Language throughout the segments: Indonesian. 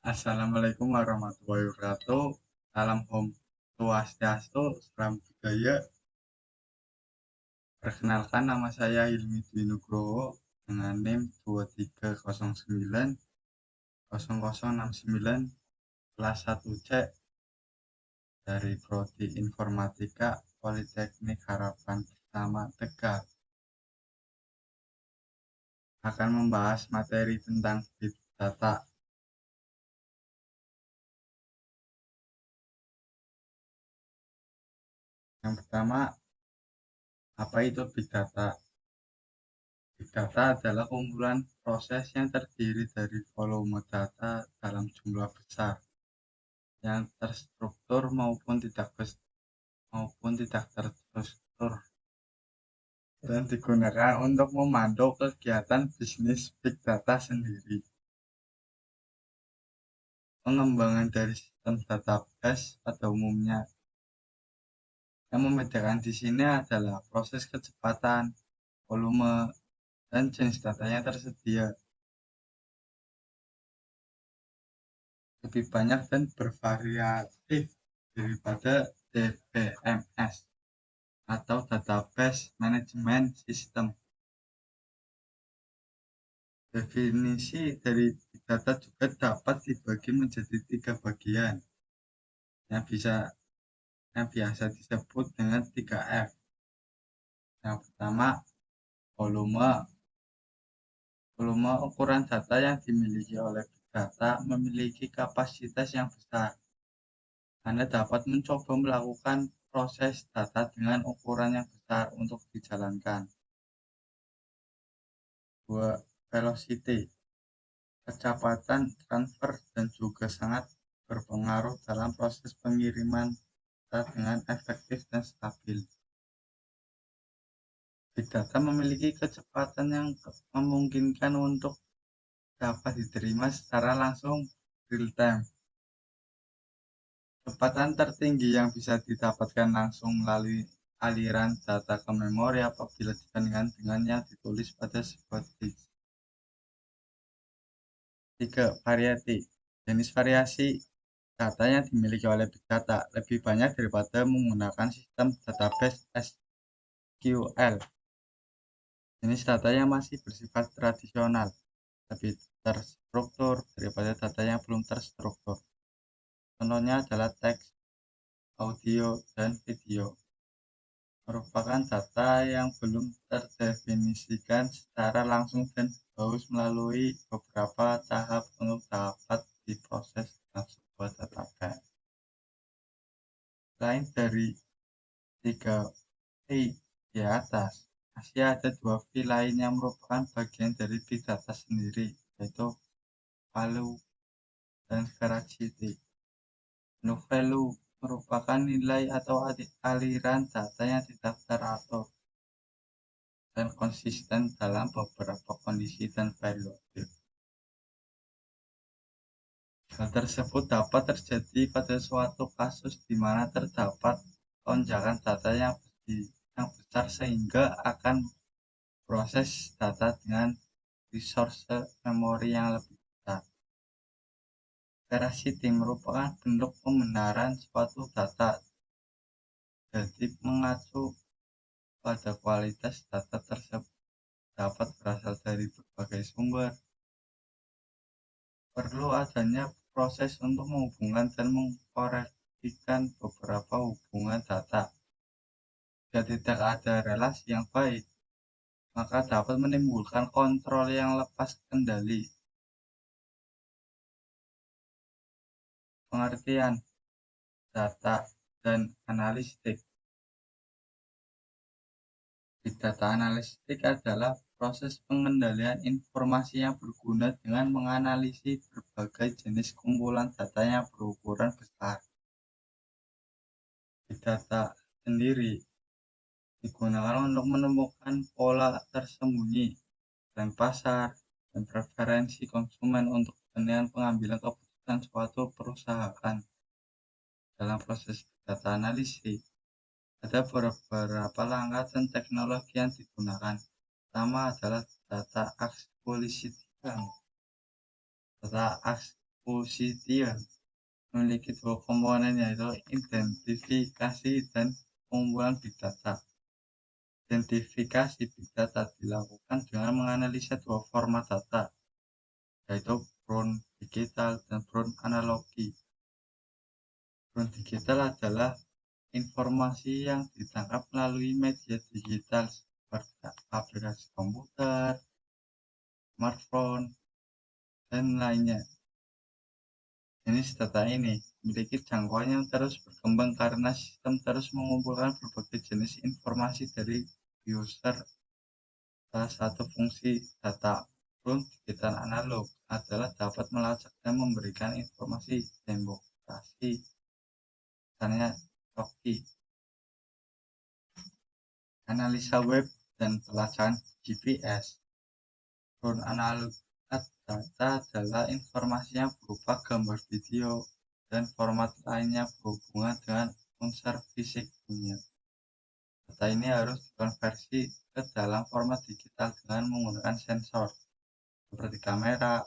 Assalamualaikum warahmatullahi wabarakatuh. Salam Om Swastiastu, salam budaya. Perkenalkan nama saya Hilmi Dwi Nugroho dengan NIM 23090069 kelas 1C dari Prodi Informatika Politeknik Harapan Bersama Tegal. Akan membahas materi tentang Big Data. Yang pertama, apa itu Big Data? Big Data adalah kumpulan proses yang terdiri dari volume data dalam jumlah besar yang terstruktur maupun tidak terstruktur dan digunakan untuk memandu kegiatan bisnis Big Data sendiri. Pengembangan dari sistem database pada umumnya yang membedakan di sini adalah proses kecepatan, volume, dan jenis data yang tersedia. Lebih banyak dan bervariatif daripada DBMS atau Database Management System. Definisi dari Big Data juga dapat dibagi menjadi 3 bagian yang biasa disebut dengan 3F. Yang pertama, volume. Volume ukuran data yang dimiliki oleh Big Data memiliki kapasitas yang besar. Anda dapat mencoba melakukan proses data dengan ukuran yang besar untuk dijalankan. 2. Velocity. Kecepatan transfer dan juga sangat berpengaruh dalam proses pengiriman data dengan efektif dan stabil. Big Data memiliki kecepatan yang memungkinkan untuk dapat diterima secara langsung real time. Kecepatan tertinggi yang bisa didapatkan langsung melalui aliran data ke memori apabila dibandingkan dengan yang ditulis pada sebuah disk. 3. Variety. Jenis variasi data yang dimiliki oleh Big Data lebih banyak daripada menggunakan sistem database SQL. Jenis data yang masih bersifat tradisional lebih terstruktur daripada data yang belum terstruktur. Contohnya adalah teks, audio, dan video. Merupakan data yang belum terdefinisikan secara langsung dan harus melalui beberapa tahap untuk dapat diproses dalam sebuah database. Selain dari 3V di atas, masih ada 2V lain yang merupakan bagian dari Big Data sendiri, yaitu value dan veracity. No value merupakan nilai atau aliran data yang tidak teratur dan konsisten dalam beberapa kondisi dan periode. Hal tersebut dapat terjadi pada suatu kasus di mana terdapat lonjakan data yang besar sehingga akan proses data dengan resource memori yang lebih besar. Veracity merupakan bentuk pembenaran suatu data, jadi mengacu pada kualitas data tersebut dapat berasal dari berbagai sumber. Perlu adanya proses untuk menghubungkan dan mengkoreksikan beberapa hubungan data. Jika tidak ada relasi yang baik, maka dapat menimbulkan kontrol yang lepas kendali. Pengertian data dan analistik. Big Data analistik adalah proses pengendalian informasi yang berguna dengan menganalisis berbagai jenis kumpulan data yang berukuran besar. Big Data sendiri digunakan untuk menemukan pola tersembunyi, tren pasar, dan preferensi konsumen untuk kepentingan pengambilan keputusan suatu perusahaan. Dalam proses data analisis, ada beberapa langkah dan teknologi yang digunakan. Pertama adalah data acquisition. Data Fusion memiliki dua komponen yaitu identifikasi dan pengumpulan big data. Identifikasi big data dilakukan dengan menganalisa dua format data, yaitu brown digital dan brown analogi. Brown digital adalah informasi yang ditangkap melalui media digital seperti aplikasi komputer, smartphone, dan lainnya. Jenis data ini memiliki jangkauan yang terus berkembang karena sistem terus mengumpulkan berbagai jenis informasi dari user. Salah satu fungsi data brown digital analog adalah dapat melacak dan memberikan informasi demokrasi, misalnya Toki, analisa web, dan pelacakan GPS. Brown analog data adalah informasi yang berupa gambar, video, dan format lainnya berhubungan dengan unsur fisik dunia. Data ini harus dikonversi ke dalam format digital dengan menggunakan sensor seperti kamera,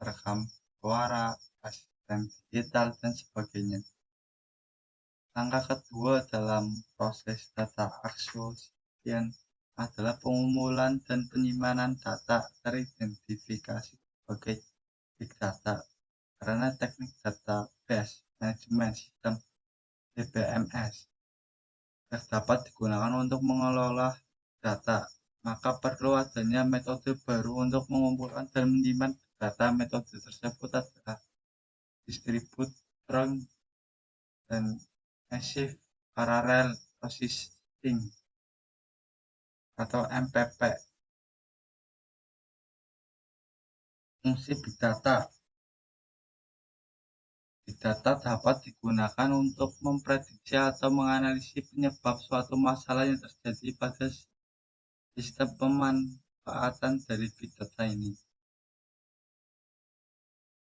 perekam suara, asisten digital, dan sebagainya. Langkah kedua dalam proses data acquisition adalah pengumpulan dan penyimpanan data teridentifikasi sebagai big data karena teknik database management system (DBMS) dapat digunakan untuk mengelola data, maka perlu adanya metode baru untuk mengumpulkan dan menyimpan data. Metode tersebut adalah distributed trunk dan massive parallel processing atau MPP. Fungsi big data. Big data dapat digunakan untuk memprediksi atau menganalisis penyebab suatu masalah yang terjadi pada sistem. Pemanfaatan dari big data ini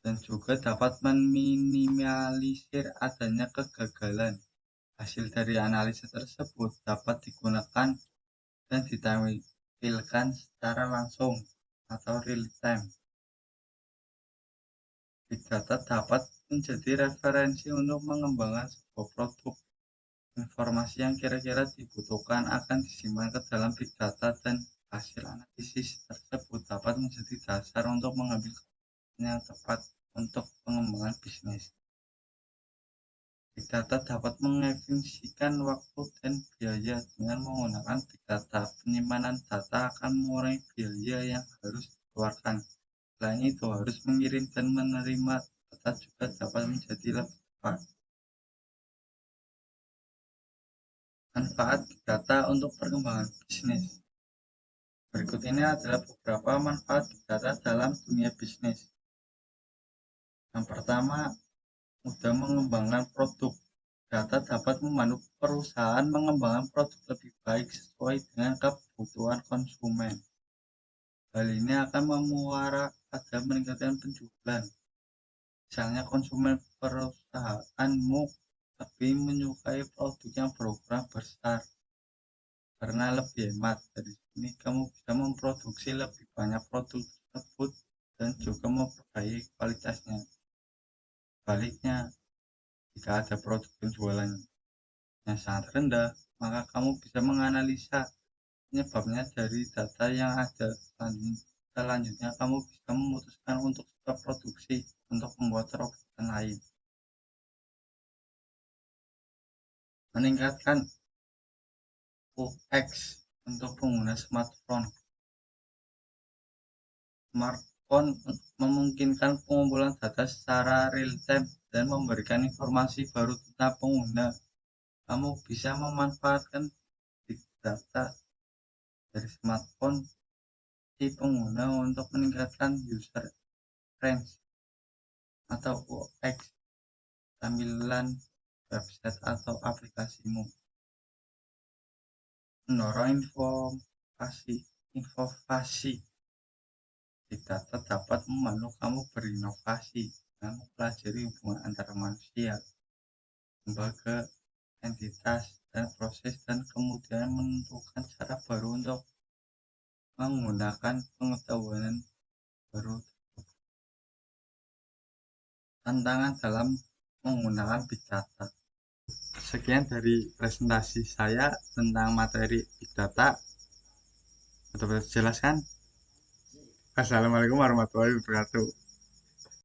dan juga dapat meminimalisir adanya kegagalan. Hasil dari analisis tersebut dapat digunakan dan ditampilkan secara langsung atau real time. Big data dapat menjadi referensi untuk mengembangkan sebuah produk. Informasi yang kira-kira dibutuhkan akan disimpan ke dalam big data dan hasil analisis tersebut dapat menjadi dasar untuk mengambil keputusan yang tepat untuk pengembangan bisnis. Big data dapat mengefisienkan waktu dan biaya. Dengan menggunakan big data, penyimpanan data akan mengurangi biaya yang harus dikeluarkan. Selain itu, harus mengirim dan menerima data juga dapat menjadi lebih cepat. Manfaat big data untuk perkembangan bisnis. Berikut ini adalah beberapa manfaat big data dalam dunia bisnis. Yang pertama, mudah mengembangkan produk. Data dapat membantu perusahaan mengembangkan produk lebih baik sesuai dengan kebutuhan konsumen. Hal ini akan memuara pada meningkatkan penjualan. Misalnya konsumen perusahaanmu lebih menyukai produk yang berukuran besar karena lebih hemat. Dari sini kamu bisa memproduksi lebih banyak produk tersebut dan juga memperbaiki kualitasnya. Sebaliknya, jika ada produk penjualan yang sangat rendah, maka kamu bisa menganalisa penyebabnya dari data yang ada. Selanjutnya, kamu bisa memutuskan untuk stop produksi untuk membuat terobosan lain. Meningkatkan UX untuk pengguna smartphone. Smartphone memungkinkan pengumpulan data secara real-time dan memberikan informasi baru tentang pengguna. Kamu bisa memanfaatkan big data dari smartphone si pengguna untuk meningkatkan user experience atau UX tampilan website atau aplikasimu. Mendorong inovasi. Big data dapat membantu kamu berinovasi dengan mempelajari hubungan antara manusia, lembaga, entitas, dan proses, dan kemudian menentukan cara baru untuk menggunakan pengetahuan baru. tantangan dalam menggunakan Big Data. Sekian dari presentasi saya tentang materi Big Data. Betul-betul jelas kan? Assalamualaikum warahmatullahi wabarakatuh.